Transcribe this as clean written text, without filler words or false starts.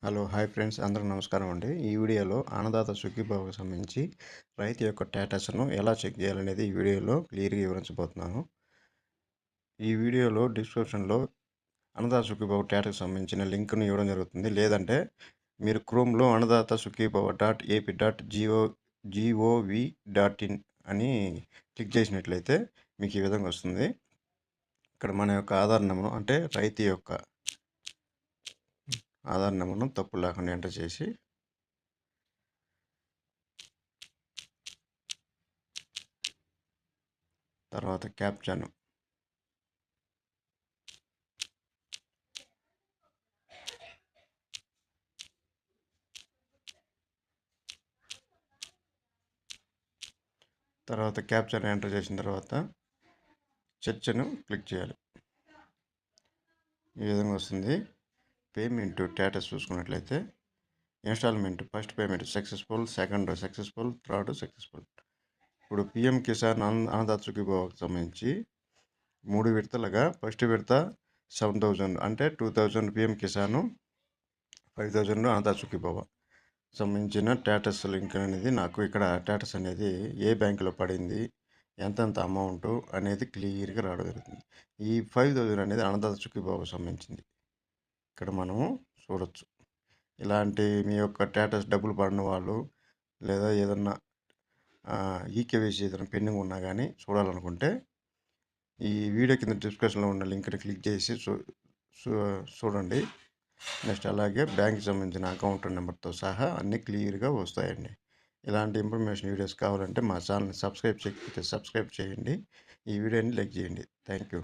Hello hi friends అందరూ నమస్కారం అండి. ఈ వీడియోలో అన్నదాత సుఖీభావకు సంబంధించి రైతు యొక్క స్టేటస్ను ఎలా చెక్ చేయాలనేది ఈ వీడియోలో క్లియర్గా వివరించబోతున్నాను. ఈ వీడియోలో డిస్క్రిప్షన్లో అన్నదాత సుఖీభావ స్టేటస్కి సంబంధించిన లింక్ను ఇవ్వడం జరుగుతుంది. లేదంటే మీరు క్రోమ్లో అన్నదాత సుఖీభావ .ap.gov.in అని క్లిక్ చేసినట్లయితే మీకు ఈ విధంగా వస్తుంది. ఇక్కడ మన యొక్క ఆధార్ నెంబర్ అంటే రైతు యొక్క ఆధార్ నెంబర్ను తప్పు లేకుండా ఎంటర్ చేసి తర్వాత క్యాప్చాను ఎంటర్ చేసిన తర్వాత చర్చను క్లిక్ చేయాలి. ఈ విధంగా వస్తుంది. పేమెంట్ స్టేటస్ చూసుకున్నట్లయితే installment first payment successful, second successful, third successful. ఇప్పుడు పిఎం కిసాన్ అన్నదాత సుఖీభావకు సంబంధించి 3 విడతలుగా ఫస్ట్ విడత 7,000 అంటే 2,000 పిఎం కిసాను, 5,000 అన్నదాత సుఖీభావ సంబంధించిన స్టేటస్ లింక్ అనేది నాకు ఇక్కడ స్టేటస్ అనేది ఏ బ్యాంకులో పడింది, ఎంతెంత అమౌంట్ అనేది క్లియర్గా రావడం జరుగుతుంది. ఈ 5,000 అనేది అన్నదాత సుఖీభావకు సంబంధించింది. ఇక్కడ మనము చూడొచ్చు. ఇలాంటి మీ యొక్క స్టేటస్ డబ్బులు పడిన వాళ్ళు లేదా ఏదన్నా ఈకేవైసీ ఏదైనా పెండింగ్ ఉన్నా కానీ చూడాలనుకుంటే ఈ వీడియో కింద డిస్క్రిప్షన్లో ఉన్న లింక్ని క్లిక్ చేసి చూడండి. నెక్స్ట్ అలాగే బ్యాంక్కి సంబంధించిన అకౌంట్ నెంబర్తో సహా అన్నీ క్లియర్గా వస్తాయండి. ఇలాంటి ఇన్ఫర్మేషన్ వీడియోస్ కావాలంటే మా ఛానల్ని సబ్స్క్రైబ్ చేయకపోతే సబ్స్క్రైబ్ చేయండి. ఈ వీడియోని లైక్ చేయండి. Thank you.